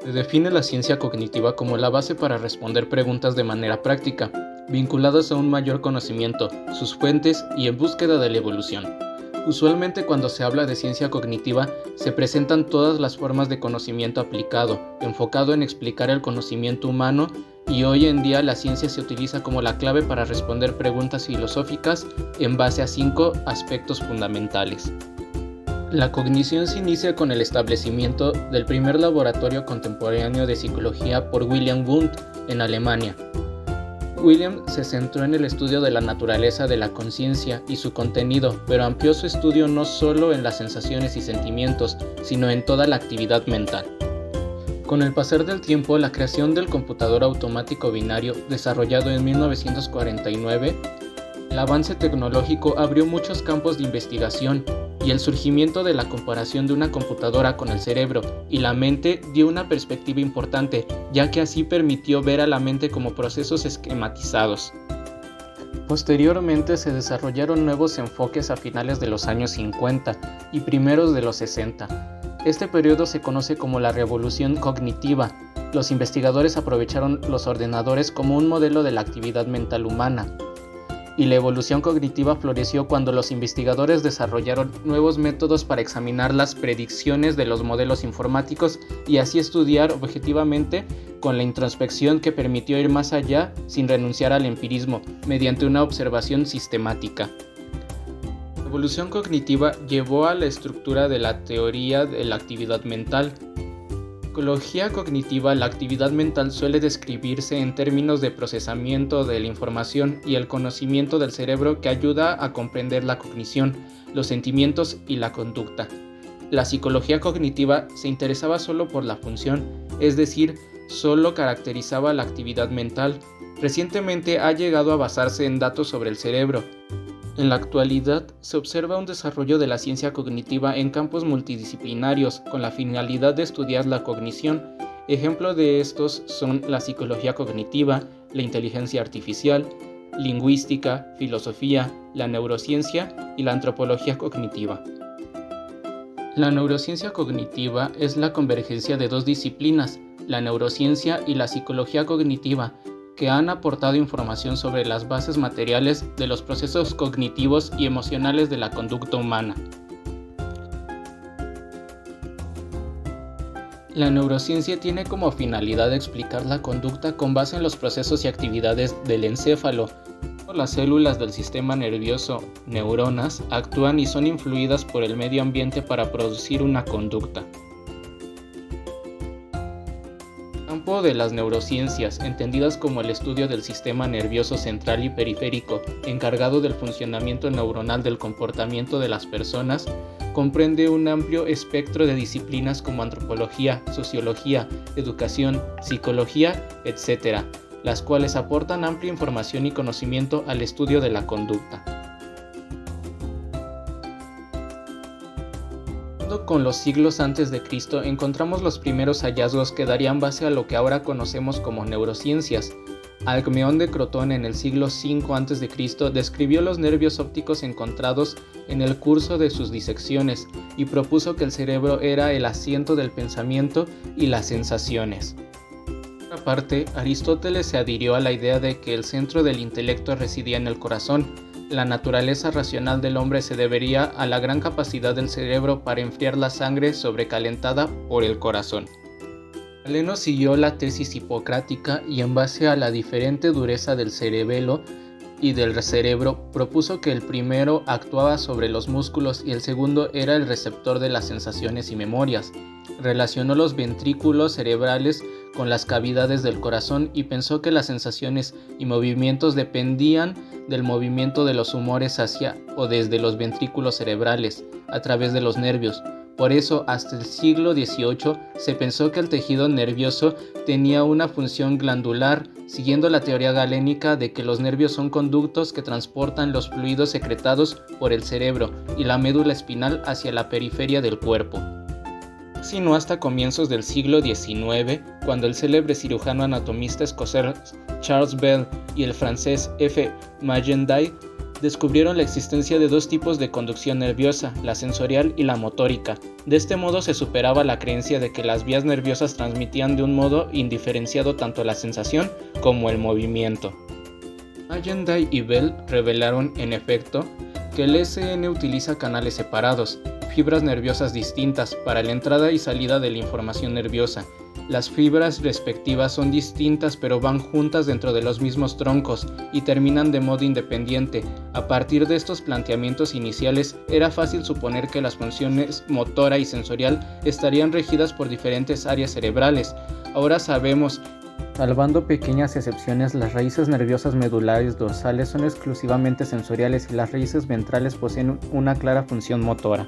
Se define la ciencia cognitiva como la base para responder preguntas de manera práctica, vinculadas a un mayor conocimiento, sus fuentes y en búsqueda de la evolución. Usualmente cuando se habla de ciencia cognitiva, se presentan todas las formas de conocimiento aplicado, enfocado en explicar el conocimiento humano, y hoy en día la ciencia se utiliza como la clave para responder preguntas filosóficas en base a 5 aspectos fundamentales. La cognición se inicia con el establecimiento del primer laboratorio contemporáneo de psicología por William Wundt en Alemania. William se centró en el estudio de la naturaleza de la conciencia y su contenido, pero amplió su estudio no solo en las sensaciones y sentimientos, sino en toda la actividad mental. Con el pasar del tiempo, la creación del computador automático binario, desarrollado en 1949, el avance tecnológico abrió muchos campos de investigación, y el surgimiento de la comparación de una computadora con el cerebro y la mente dio una perspectiva importante, ya que así permitió ver a la mente como procesos esquematizados. Posteriormente se desarrollaron nuevos enfoques a finales de los años 50 y primeros de los 60. Este periodo se conoce como la revolución cognitiva. Los investigadores aprovecharon los ordenadores como un modelo de la actividad mental humana. Y la evolución cognitiva floreció cuando los investigadores desarrollaron nuevos métodos para examinar las predicciones de los modelos informáticos y así estudiar objetivamente con la introspección que permitió ir más allá sin renunciar al empirismo, mediante una observación sistemática. La evolución cognitiva llevó a la estructura de la teoría de la actividad mental. En psicología cognitiva, la actividad mental suele describirse en términos de procesamiento de la información y el conocimiento del cerebro que ayuda a comprender la cognición, los sentimientos y la conducta. La psicología cognitiva se interesaba solo por la función, es decir, solo caracterizaba la actividad mental. Recientemente ha llegado a basarse en datos sobre el cerebro. En la actualidad, se observa un desarrollo de la ciencia cognitiva en campos multidisciplinarios con la finalidad de estudiar la cognición. Ejemplos de estos son la psicología cognitiva, la inteligencia artificial, lingüística, filosofía, la neurociencia y la antropología cognitiva. La neurociencia cognitiva es la convergencia de dos disciplinas, la neurociencia y la psicología cognitiva, que han aportado información sobre las bases materiales de los procesos cognitivos y emocionales de la conducta humana. La neurociencia tiene como finalidad explicar la conducta con base en los procesos y actividades del encéfalo. Las células del sistema nervioso, neuronas, actúan y son influidas por el medio ambiente para producir una conducta. El campo de las neurociencias, entendidas como el estudio del sistema nervioso central y periférico, encargado del funcionamiento neuronal del comportamiento de las personas, comprende un amplio espectro de disciplinas como antropología, sociología, educación, psicología, etc., las cuales aportan amplia información y conocimiento al estudio de la conducta. Con los siglos antes de Cristo encontramos los primeros hallazgos que darían base a lo que ahora conocemos como neurociencias. Alcmeón de Crotón en el siglo V a.C. describió los nervios ópticos encontrados en el curso de sus disecciones y propuso que el cerebro era el asiento del pensamiento y las sensaciones. Por otra parte, Aristóteles se adhirió a la idea de que el centro del intelecto residía en el corazón. La naturaleza racional del hombre se debería a la gran capacidad del cerebro para enfriar la sangre sobrecalentada por el corazón. Galeno siguió la tesis hipocrática y en base a la diferente dureza del cerebelo y del cerebro propuso que el primero actuaba sobre los músculos y el segundo era el receptor de las sensaciones y memorias. Relacionó los ventrículos cerebrales con las cavidades del corazón y pensó que las sensaciones y movimientos dependían del movimiento de los humores hacia o desde los ventrículos cerebrales, a través de los nervios. Por eso, hasta el siglo XVIII se pensó que el tejido nervioso tenía una función glandular, siguiendo la teoría galénica de que los nervios son conductos que transportan los fluidos secretados por el cerebro y la médula espinal hacia la periferia del cuerpo. Sino hasta comienzos del siglo XIX, cuando el célebre cirujano anatomista escocés Charles Bell y el francés F. Magendie descubrieron la existencia de dos tipos de conducción nerviosa, la sensorial y la motórica. De este modo se superaba la creencia de que las vías nerviosas transmitían de un modo indiferenciado tanto la sensación como el movimiento. Allenday y Bell revelaron, en efecto, que el SN utiliza canales separados, fibras nerviosas distintas, para la entrada y salida de la información nerviosa. Las fibras respectivas son distintas pero van juntas dentro de los mismos troncos y terminan de modo independiente. A partir de estos planteamientos iniciales, era fácil suponer que las funciones motora y sensorial estarían regidas por diferentes áreas cerebrales. Ahora sabemos, salvando pequeñas excepciones, las raíces nerviosas medulares dorsales son exclusivamente sensoriales y las raíces ventrales poseen una clara función motora.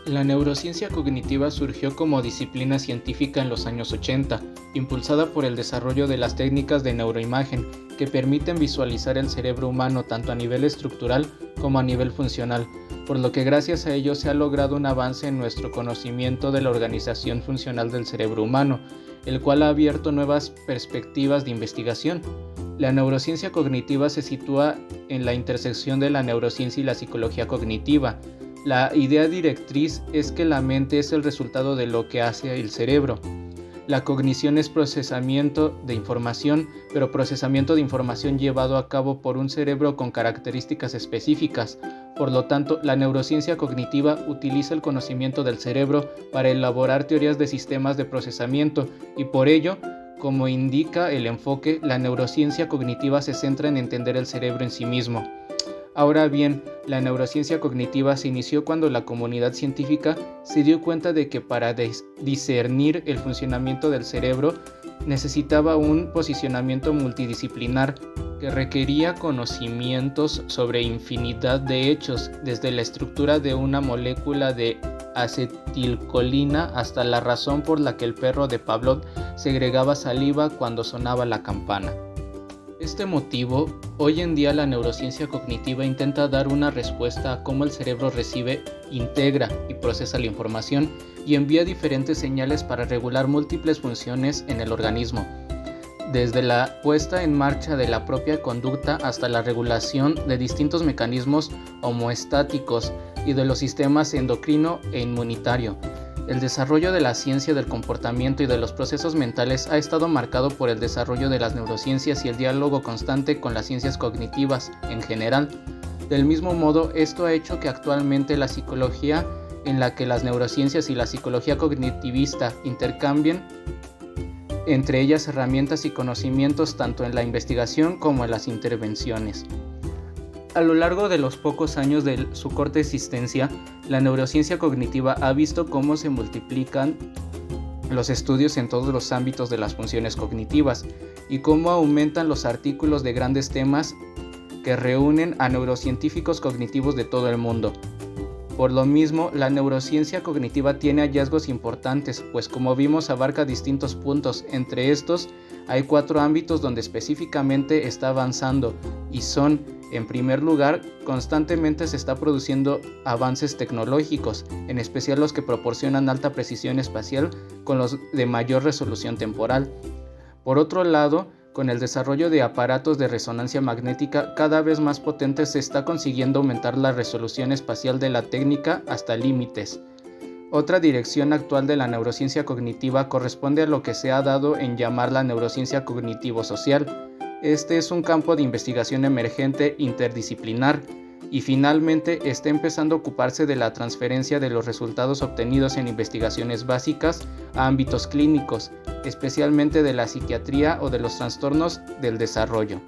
La neurociencia cognitiva surgió como disciplina científica en los años 80, impulsada por el desarrollo de las técnicas de neuroimagen que permiten visualizar el cerebro humano tanto a nivel estructural como a nivel funcional, por lo que gracias a ello se ha logrado un avance en nuestro conocimiento de la organización funcional del cerebro humano, el cual ha abierto nuevas perspectivas de investigación. La neurociencia cognitiva se sitúa en la intersección de la neurociencia y la psicología cognitiva. La idea directriz es que la mente es el resultado de lo que hace el cerebro. La cognición es procesamiento de información, pero procesamiento de información llevado a cabo por un cerebro con características específicas. Por lo tanto, la neurociencia cognitiva utiliza el conocimiento del cerebro para elaborar teorías de sistemas de procesamiento y por ello, como indica el enfoque, la neurociencia cognitiva se centra en entender el cerebro en sí mismo. Ahora bien, la neurociencia cognitiva se inició cuando la comunidad científica se dio cuenta de que para discernir el funcionamiento del cerebro necesitaba un posicionamiento multidisciplinar que requería conocimientos sobre infinidad de hechos, desde la estructura de una molécula de acetilcolina hasta la razón por la que el perro de Pavlov segregaba saliva cuando sonaba la campana. Este motivo, hoy en día la neurociencia cognitiva intenta dar una respuesta a cómo el cerebro recibe, integra y procesa la información y envía diferentes señales para regular múltiples funciones en el organismo, desde la puesta en marcha de la propia conducta hasta la regulación de distintos mecanismos homeostáticos y de los sistemas endocrino e inmunitario. El desarrollo de la ciencia del comportamiento y de los procesos mentales ha estado marcado por el desarrollo de las neurociencias y el diálogo constante con las ciencias cognitivas en general. Del mismo modo, esto ha hecho que actualmente la psicología, en la que las neurociencias y la psicología cognitivista intercambien entre ellas herramientas y conocimientos tanto en la investigación como en las intervenciones. A lo largo de los pocos años de su corta existencia, la neurociencia cognitiva ha visto cómo se multiplican los estudios en todos los ámbitos de las funciones cognitivas y cómo aumentan los artículos de grandes temas que reúnen a neurocientíficos cognitivos de todo el mundo. Por lo mismo, la neurociencia cognitiva tiene hallazgos importantes, pues como vimos abarca distintos puntos. Entre estos, hay 4 ámbitos donde específicamente está avanzando y son, en primer lugar, constantemente se está produciendo avances tecnológicos, en especial los que proporcionan alta precisión espacial con los de mayor resolución temporal. Por otro lado, con el desarrollo de aparatos de resonancia magnética cada vez más potentes se está consiguiendo aumentar la resolución espacial de la técnica hasta límites. Otra dirección actual de la neurociencia cognitiva corresponde a lo que se ha dado en llamar la neurociencia cognitivo-social. Este es un campo de investigación emergente interdisciplinar y finalmente está empezando a ocuparse de la transferencia de los resultados obtenidos en investigaciones básicas a ámbitos clínicos, especialmente de la psiquiatría o de los trastornos del desarrollo.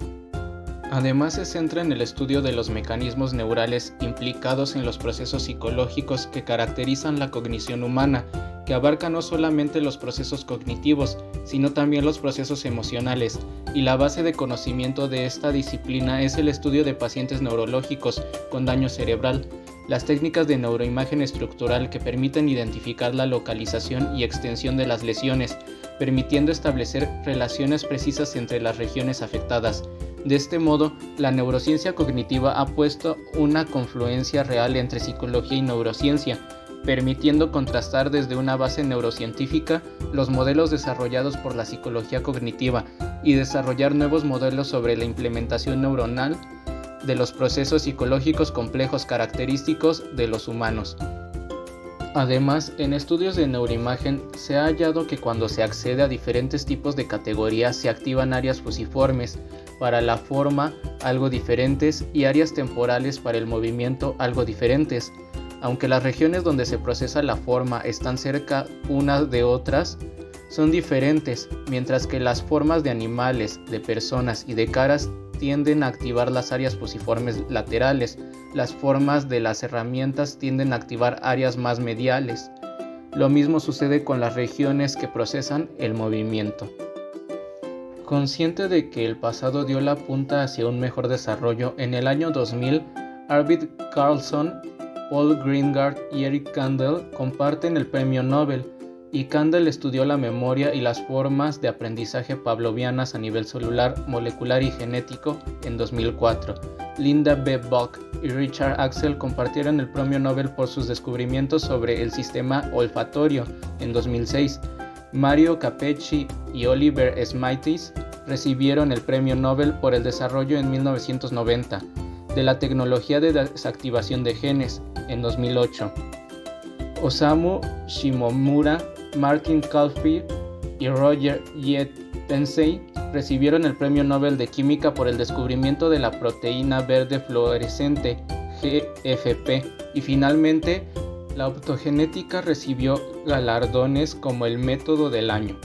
Además se centra en el estudio de los mecanismos neurales implicados en los procesos psicológicos que caracterizan la cognición humana, que abarca no solamente los procesos cognitivos, sino también los procesos emocionales, y la base de conocimiento de esta disciplina es el estudio de pacientes neurológicos con daño cerebral, las técnicas de neuroimagen estructural que permiten identificar la localización y extensión de las lesiones, permitiendo establecer relaciones precisas entre las regiones afectadas. De este modo, la neurociencia cognitiva ha puesto una confluencia real entre psicología y neurociencia, permitiendo contrastar desde una base neurocientífica los modelos desarrollados por la psicología cognitiva, y desarrollar nuevos modelos sobre la implementación neuronal de los procesos psicológicos complejos característicos de los humanos. Además, en estudios de neuroimagen se ha hallado que cuando se accede a diferentes tipos de categorías se activan áreas fusiformes para la forma algo diferentes y áreas temporales para el movimiento algo diferentes. Aunque las regiones donde se procesa la forma están cerca unas de otras, son diferentes, mientras que las formas de animales, de personas y de caras tienden a activar las áreas fusiformes laterales. Las formas de las herramientas tienden a activar áreas más mediales. Lo mismo sucede con las regiones que procesan el movimiento. Consciente de que el pasado dio la punta hacia un mejor desarrollo, en el año 2000, Arvid Carlsson, Paul Greengard y Eric Kandel comparten el premio Nobel, y Kandel estudió la memoria y las formas de aprendizaje pavlovianas a nivel celular, molecular y genético en 2004. Linda B. Buck y Richard Axel compartieron el premio Nobel por sus descubrimientos sobre el sistema olfatorio en 2006. Mario Capecchi y Oliver Smites recibieron el premio Nobel por el desarrollo en 1990 de la tecnología de desactivación de genes en 2008. Osamu Shimomura, Martin Caulfield y Roger Tensei recibieron el premio Nobel de Química por el descubrimiento de la proteína verde fluorescente GFP, y finalmente la optogenética recibió galardones como el método del año.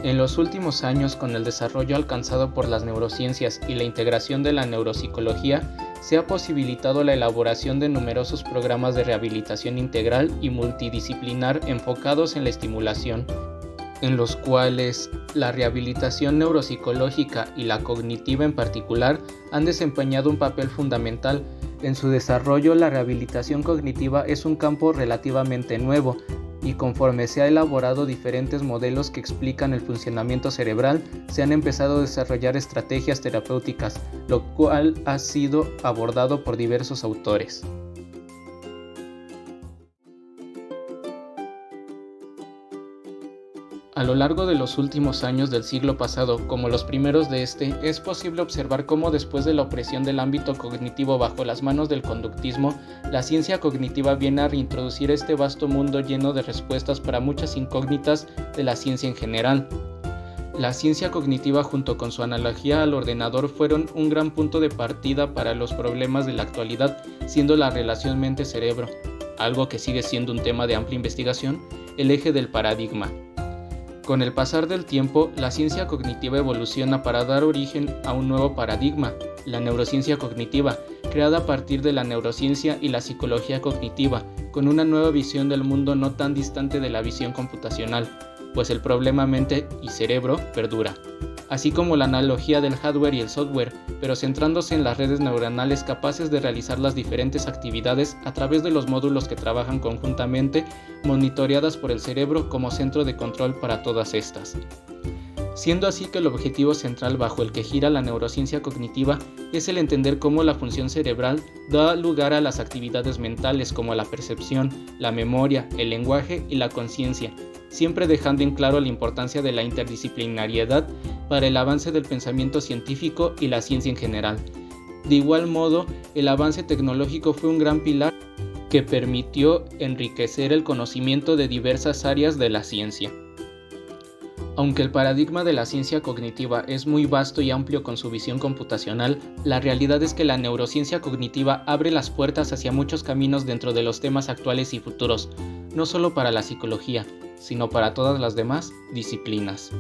En los últimos años, con el desarrollo alcanzado por las neurociencias y la integración de la neuropsicología, se ha posibilitado la elaboración de numerosos programas de rehabilitación integral y multidisciplinar enfocados en la estimulación, en los cuales la rehabilitación neuropsicológica y la cognitiva en particular han desempeñado un papel fundamental. En su desarrollo, la rehabilitación cognitiva es un campo relativamente nuevo, y conforme se han elaborado diferentes modelos que explican el funcionamiento cerebral, se han empezado a desarrollar estrategias terapéuticas, lo cual ha sido abordado por diversos autores. A lo largo de los últimos años del siglo pasado, como los primeros de este, es posible observar cómo después de la opresión del ámbito cognitivo bajo las manos del conductismo, la ciencia cognitiva viene a reintroducir este vasto mundo lleno de respuestas para muchas incógnitas de la ciencia en general. La ciencia cognitiva junto con su analogía al ordenador fueron un gran punto de partida para los problemas de la actualidad, siendo la relación mente-cerebro, algo que sigue siendo un tema de amplia investigación, el eje del paradigma. Con el pasar del tiempo, la ciencia cognitiva evoluciona para dar origen a un nuevo paradigma, la neurociencia cognitiva, creada a partir de la neurociencia y la psicología cognitiva, con una nueva visión del mundo no tan distante de la visión computacional, pues el problema mente y cerebro perdura, así como la analogía del hardware y el software, pero centrándose en las redes neuronales capaces de realizar las diferentes actividades a través de los módulos que trabajan conjuntamente, monitoreadas por el cerebro como centro de control para todas estas. Siendo así que el objetivo central bajo el que gira la neurociencia cognitiva es el entender cómo la función cerebral da lugar a las actividades mentales como la percepción, la memoria, el lenguaje y la conciencia, siempre dejando en claro la importancia de la interdisciplinariedad para el avance del pensamiento científico y la ciencia en general. De igual modo, el avance tecnológico fue un gran pilar que permitió enriquecer el conocimiento de diversas áreas de la ciencia. Aunque el paradigma de la ciencia cognitiva es muy vasto y amplio con su visión computacional, la realidad es que la neurociencia cognitiva abre las puertas hacia muchos caminos dentro de los temas actuales y futuros, no solo para la psicología, sino para todas las demás disciplinas.